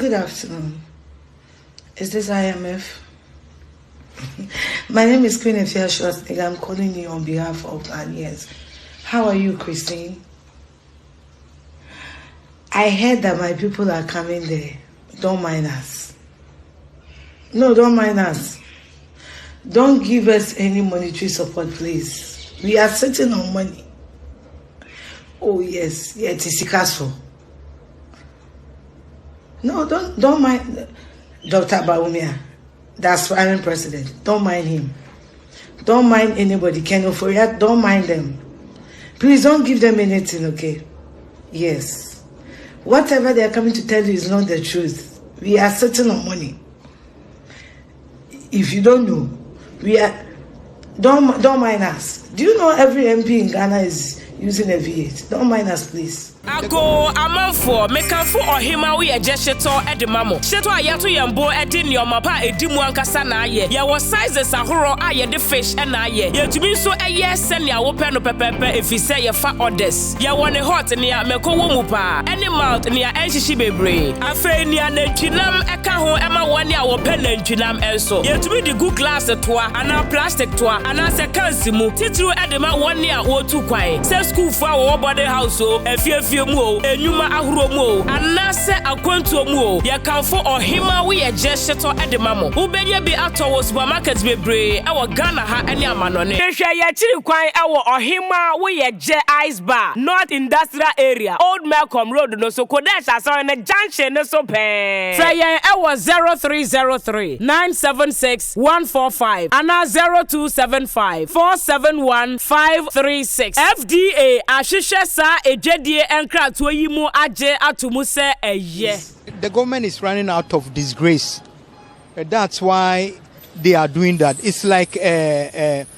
Good afternoon. Is this IMF? My name is Queen Afia Schwar. I'm calling you on behalf of Ghanaians. How are you, Christine? I heard that my people are coming there. Don't mind us. No, don't mind us. Don't give us any monetary support, please. We are sitting on money. Oh, yes. Yeah, it is Sikaso. No, don't mind Dr. Baumia. That's Prime President. Don't mind him. Don't mind anybody. Ken Oforiat, don't mind them. Please don't give them anything, okay? Yes. Whatever they are coming to tell you is not the truth. We are sitting on money. If you don't know, we are. Don't mind us. Do you know every MP in Ghana is using a V8? Don't mind us, please. Ago amanfo mekanfo ohima we ejesheto edemamo sheto ayato yembo edin yomapa edimu ankasa na aye ye wo sizes ahoro aye de fish na aye ye tumi so eye senia wo pe no pepepe efise ye fa orders ye wo ne hot ne meko wo mu pa any mouth ne enhyishi bebre afa ni anatwinam eka ho ema woni a wo pe nantwinam enso ye tumi di good glass toa ana plastic toa ana se kansimu titru edema woni a wo tu kwan se school fo wo body house o efie mu enyuma ahuro mu anase akwantu mu ye kanfo ohima we ye jesheto edemamo ubenya bi ato wo supermarket bebre e wo Ghana ha ene amanone hwehwe ye chiri kwan e wo ohima we ye je ice bar North Industrial Area Old Malcolm Road no so kodesha so ne junction ne so pe say ye e wo 0303 976 145 ana 0275 471 536 FDA ahwehwe sa edwedie the government is running out of disgrace. That's why they are doing that. It's like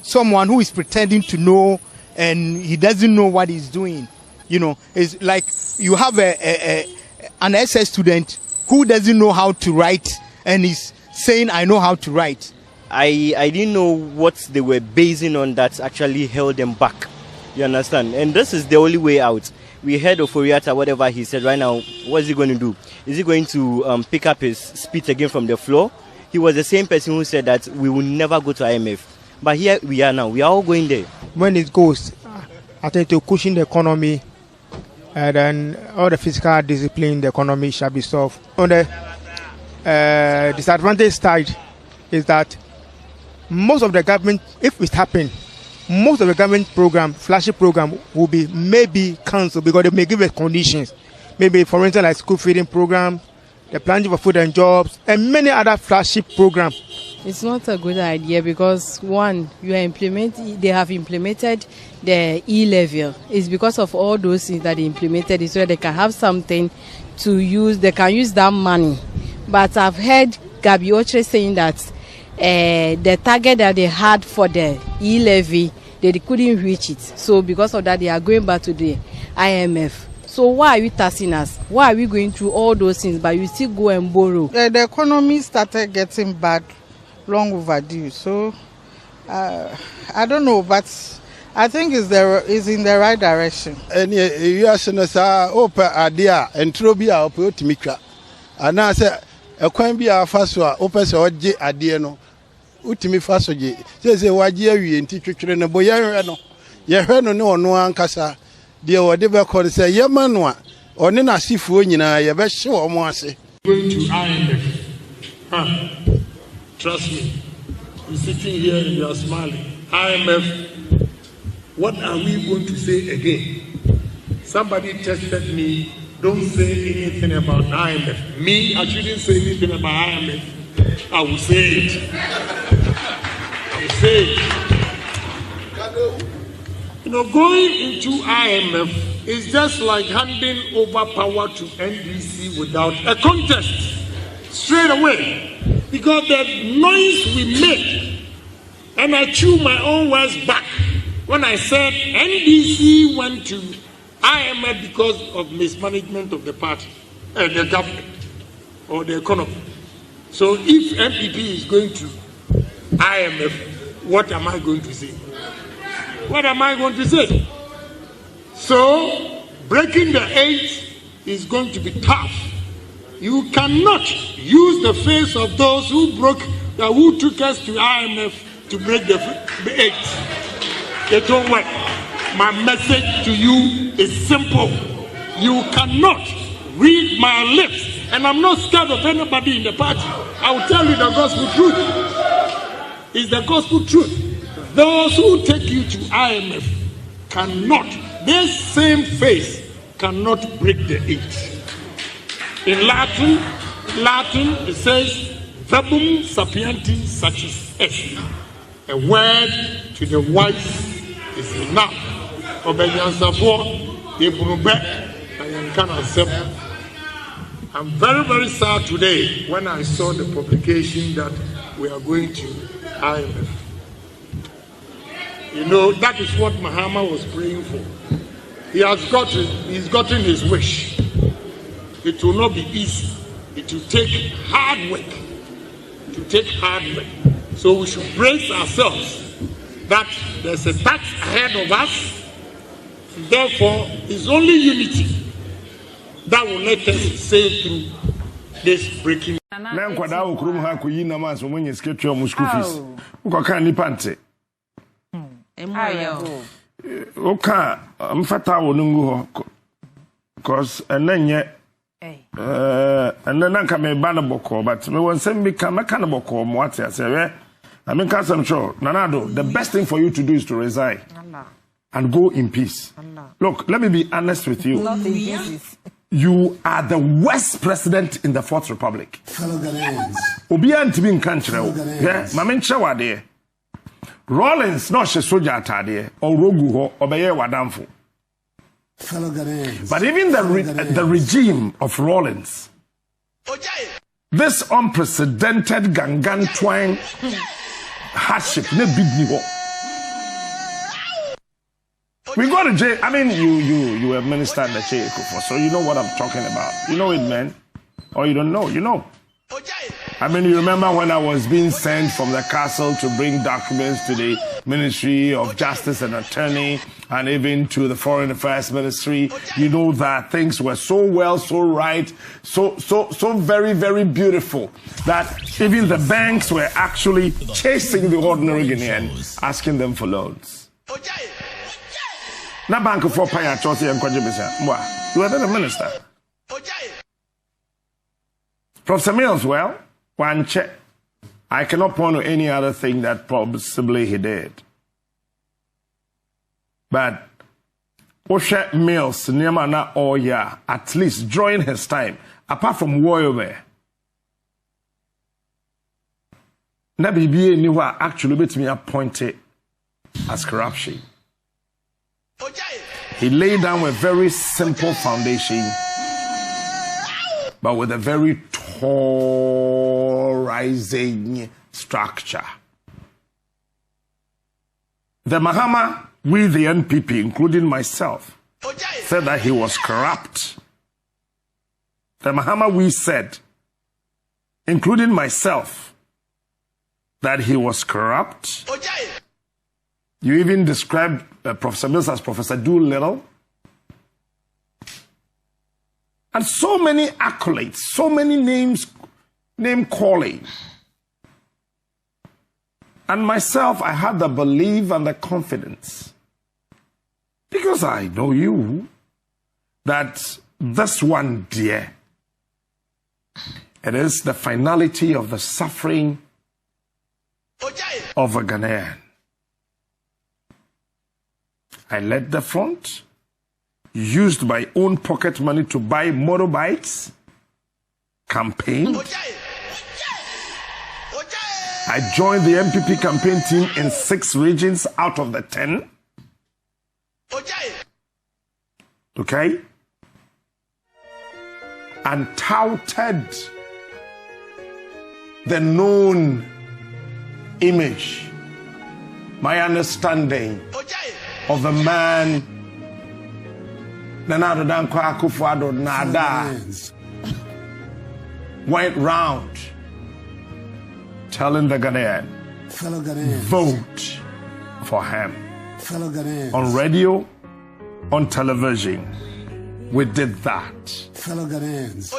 someone who is pretending to know and he doesn't know what he's doing. You know, it's like you have an SS student who doesn't know how to write and is saying, I know how to write. I didn't know what they were basing on that actually held them back. You understand? And this is the only way out. We heard of Oriata, whatever he said right now. What is he going to do? Is he going to pick up his spit again from the floor? He was the same person who said that we will never go to IMF. But here we are now. We are all going there. When it goes, I think to cushion the economy, and then all the physical discipline in the economy shall be solved. On the disadvantage side is that most of the government, if it happened, most of the government program, flagship program, will be maybe cancelled because they may give it conditions. Maybe, for instance, like school feeding program, the planning for food and jobs, and many other flagship programs. It's not a good idea because one, they have implemented the E-level. It's because of all those things that they implemented, so they can have something to use. They can use that money. But I've heard Gabi Oche saying that the target that they had for the E-levy, they couldn't reach it. So because of that, they are going back to the IMF. So why are you taxing us? Why are we going through all those things, but you still go and borrow? The economy started getting bad, long overdue. So I don't know, but I think it's in the right direction. And you are saying, "Open idea and trobia open to mikra." And I say, "A coin be a fast one. Open so idea no." Utimi faso je say waje awie enti twetwere ne bo ye hwe no ankasa de wode be call say ye ma no a one na sifuo nyina ye be hye wo mo ase going to IMF. Trust me, you're sitting here and you are smiling. IMF, what are we going to say again? Somebody tested me, don't say anything about IMF. Me, I shouldn't say anything about IMF. I will say it. I will say it. You know, going into IMF is just like handing over power to NDC without a contest. Straight away. Because the noise we make, and I chew my own words back when I said NDC went to IMF because of mismanagement of the party, the government, or the economy. So if MPP is going to IMF, what am I going to say? What am I going to say? So breaking the 8 is going to be tough. You cannot use the face of those who took us to IMF to break the 8. It don't work. My message to you is simple. You cannot read my lips, and I'm not scared of anybody in the party. I will tell you the gospel truth. It's the gospel truth. Those who take you to IMF cannot, this same face cannot break the 8. In Latin it says, verbum sapienti satis est. A word to the wise is enough. I'm very, very sad today when I saw the publication that we are going to IMF. You know, that is what Mahama was praying for. He's gotten his wish. It will not be easy. It will take hard work. So we should brace ourselves that there's a task ahead of us. Therefore, it's only unity that will let us sail through this breaking. Because and then come banner boko, but me won't send me come a cannibal what I say. I mean, I'm sure, Nanado, the best thing for you to do is to resign and go in peace. Look, let me be honest with you. You are the worst president in the Fourth Republic. Obian to be in country. Yeah, Mamen Chawade. Rollins, not she soldier tade, or Rogu, or Baye Wadamfo. But even the regime of Rollins, this unprecedented gangan twang hardship, ne big niveau. We go to jail. I mean, you were minister in the jail before, so you know what I'm talking about. You know it, man. Or you don't know, you know. I mean, you remember when I was being sent from the castle to bring documents to the Ministry of Justice and Attorney and even to the Foreign Affairs Ministry. You know that things were so well, so right, so very, very beautiful that even the banks were actually chasing the ordinary Guinean, asking them for loans. Na bank for Paya Choti and Kwajibisa. You are the minister. Professor Mills, well, one check. I cannot point to any other thing that possibly he did. But Osha Mills, Niamana Oya, at least during his time, apart from Woyome, Nabibi knew actually bet me appointed as corruption. He laid down a very simple foundation, but with a very tall rising structure. The Mahama, we the NPP, including myself, said that he was corrupt. The Mahama, we said, including myself, that he was corrupt. You even described Professor Mills as Professor Doolittle. And so many accolades, so many name calling. And myself, I had the belief and the confidence, because I know you, that this one, dear, it is the finality of the suffering of a Ghanaian. I led the front, used my own pocket money to buy motorbikes, campaign. I joined the MPP campaign team in 6 regions out of the 10. Okay? And touted the known image, my understanding of a man, Nana Danko Akufo-Addo Nada, went round telling the Ghanaian, vote for him. On radio, on television, we did that. Fellow Ghanaians.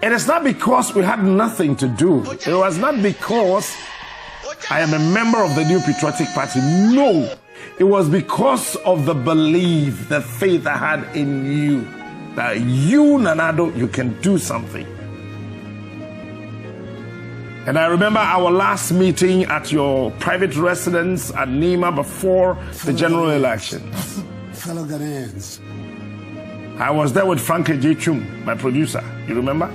It is not because we had nothing to do. It was not because I am a member of the New Patriotic Party. No. It was because of the belief, the faith I had in you. That you, Nanado, you can do something. And I remember our last meeting at your private residence at Nima before the general elections. Fellow Ghanaians. I was there with Frank Ejechum, my producer. You remember?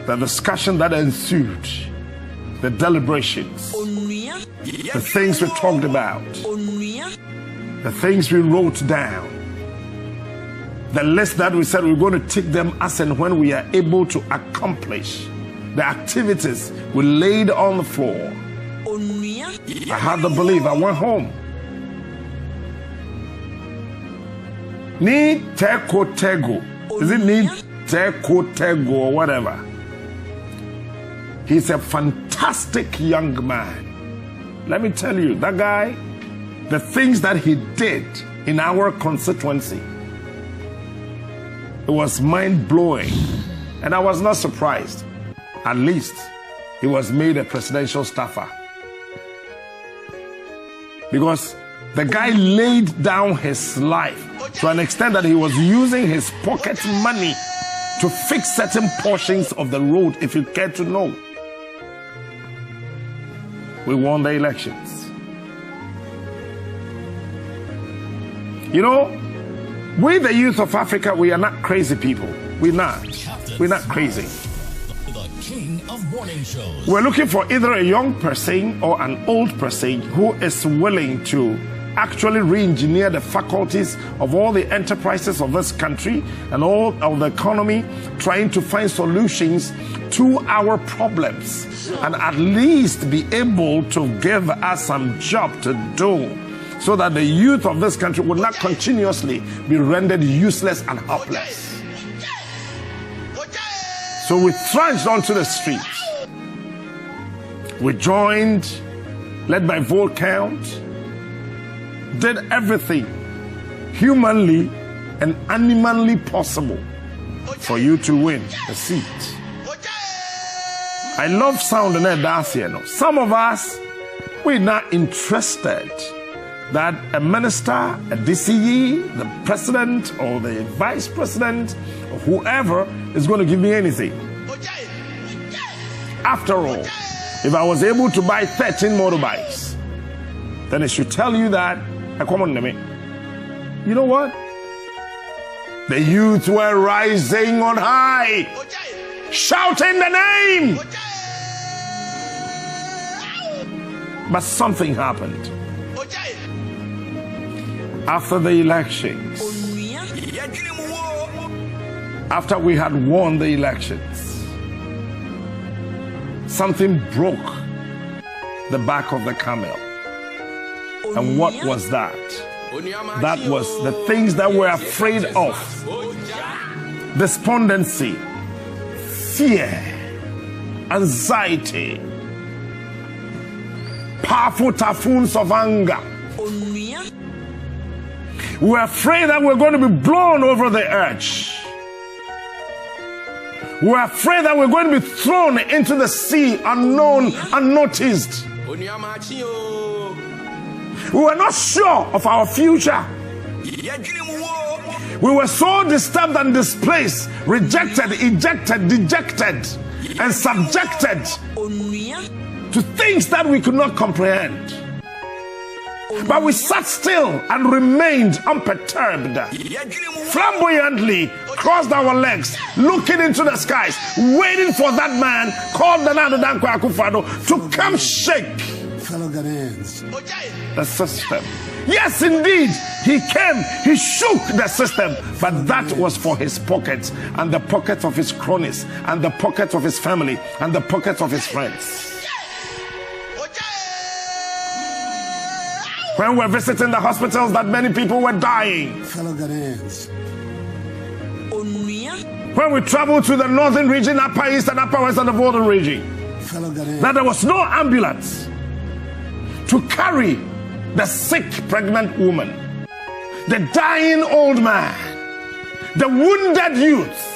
The discussion that ensued, the deliberations, the things we talked about, the things we wrote down, the list that we said we were going to take them as and when we are able to accomplish the activities we laid on the floor. I had the belief. I went home. Ni Teko Tego. Is it Ni Teko Tego or whatever? He's a fantastic young man. Let me tell you, that guy, the things that he did in our constituency, it was mind-blowing. And I was not surprised. At least he was made a presidential staffer. Because the guy laid down his life to an extent that he was using his pocket money to fix certain portions of the road, if you care to know. We won the elections. You know, we the youth of Africa, we are not crazy people. We're not. We're not crazy. King of morning shows. We're looking for either a young person or an old person who is willing to actually re-engineer the faculties of all the enterprises of this country and all of the economy, trying to find solutions to our problems and at least be able to give us some job to do so that the youth of this country would not continuously be rendered useless and helpless. So we thrashed onto the streets. We joined, led by vote count, did everything humanly and animally possible for you to win the seat. I love sounding at Afia. Some of us, we're not interested that a minister, a DCE, the president or the vice president or whoever is going to give me anything. After all, if I was able to buy 13 motorbikes, then it should tell you that I come on to me. You know what? The youth were rising on high, shouting the name. But something happened. After the elections, after we had won the elections, something broke the back of the camel. And what was that? That was the things that we're afraid of. Despondency, fear, anxiety, powerful typhoons of anger. We're afraid that we're going to be blown over the edge. We're afraid that we're going to be thrown into the sea unknown, unnoticed. We were not sure of our future. We were so disturbed and displaced, rejected, ejected, dejected, and subjected to things that we could not comprehend. But we sat still and remained unperturbed, flamboyantly crossed our legs, looking into the skies, waiting for that man called Nana Dankwa Akufo-Addo to come shake Fellow Ghanaians. the system. Yes, indeed, he came, he shook the system, but that was for his pockets and the pockets of his cronies and the pockets of his family and the pockets of his friends. When we were visiting the hospitals, that many people were dying. Fellow Ghanaians. When we traveled to the northern region, upper east and upper west and the northern region, Fellow Ghanaians. that there was no ambulance to carry the sick pregnant woman, the dying old man, the wounded youth.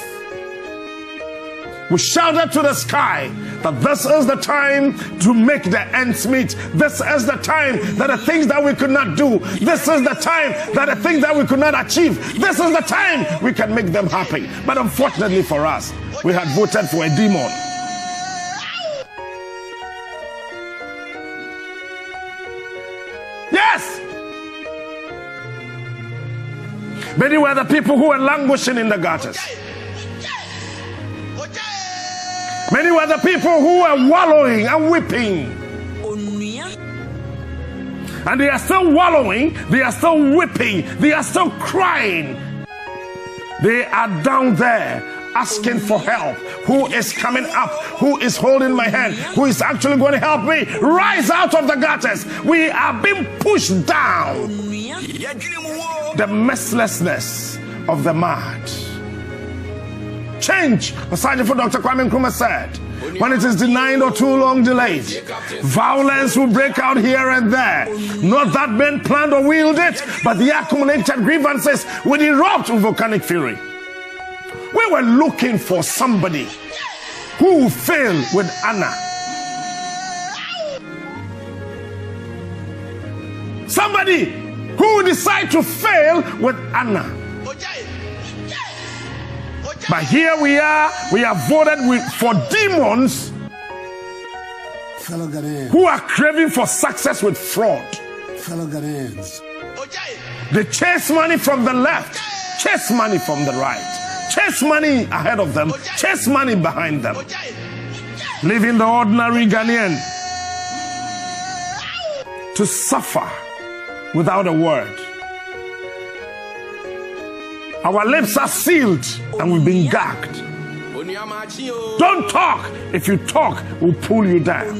We shouted to the sky that this is the time to make the ends meet. This is the time that the things that we could not do, this is the time that the things that we could not achieve, this is the time we can make them happy. But unfortunately for us, we had voted for a demon. Yes! Many were the people who were languishing in the gutters. Many were the people who were wallowing and weeping. And they are still wallowing, they are still weeping, they are still crying. They are down there asking for help. Who is coming up? Who is holding my hand? Who is actually going to help me rise out of the gutters? We are being pushed down. The mercilessness of the mad. Change, Sergeant for Dr. Kwame Nkrumah said, when it is denied or too long delayed, violence will break out here and there. Not that men planned or willed it, but the accumulated grievances will erupt with volcanic fury. We were looking for somebody who will fail with Anna. Somebody who will decide to fail with Anna. But here we are voted for demons who are craving for success with fraud. They chase money from the left, chase money from the right, chase money ahead of them, chase money behind them, leaving the ordinary Ghanaian to suffer without a word. Our lips are sealed and we've been gagged. Don't talk. If you talk, we'll pull you down.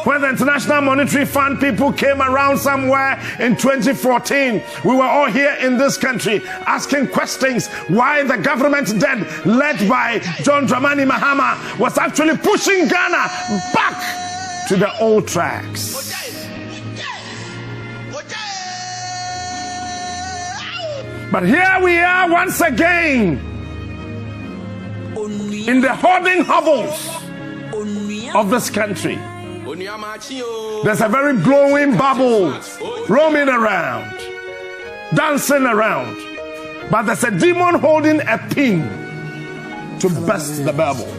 When the International Monetary Fund people came around somewhere in 2014, we were all here in this country asking questions why the government then, led by John Dramani Mahama, was actually pushing Ghana back to the old tracks. But here we are once again in the hoarding hovels of this country. There's a very glowing bubble roaming around, dancing around. But there's a demon holding a pin to burst the bubble.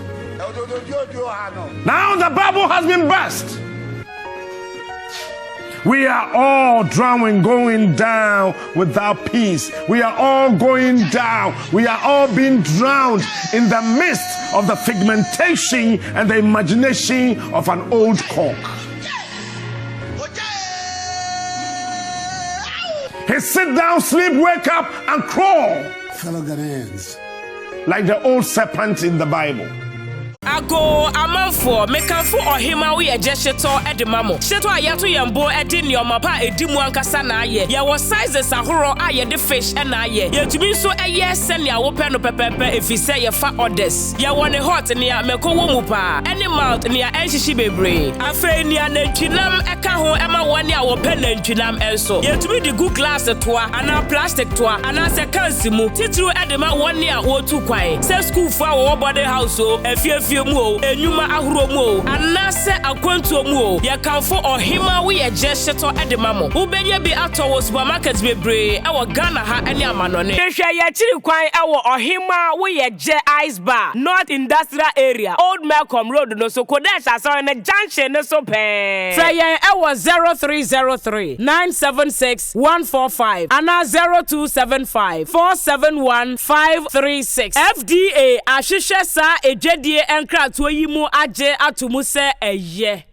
Now the bubble has been burst. We are all drowning, going down without peace. We are all going down. We are all being drowned in the midst of the figmentation and the imagination of an old cock. He sit down, sleep, wake up, and crawl. Fellow Ghanaians, like the old serpent in the Bible. Ago amanfo mekanfo ohima we ejesheto edemamo sheto ayato yembo edi niomapa edimu ankasa na aye ye wo sizes ahoro aye de fish na aye ye tumi so eye senia wo pe no pepepe efise ye fa orders ye wo ne hot nia meko wo mu pa any mouth nia enhyishi bebre afa nia na twinam eka ho ema wo ne a wo pe na twinam enso ye tumi di good glass toa ana plastic toa ana se kansimu titru edema wo ne a wo tu kwan se school fo a wo body house o efie enyuma ahuro mu anase akwantu mu ye kanfo ohima we ye jesheto edemamo ubenya bi ato supermarket bebre e wo Ghana ha ene amanone hwehwe ye chiri kwan e wo ohima we ye je ice bar North Industrial Area Old Malcolm Road no so Kodesh aso na junction no so pe say ye e wo 0303 976 145 ana 0275 471 536 FDA ahwehwe sa ejadie enkra to yi mu aje atumu se eye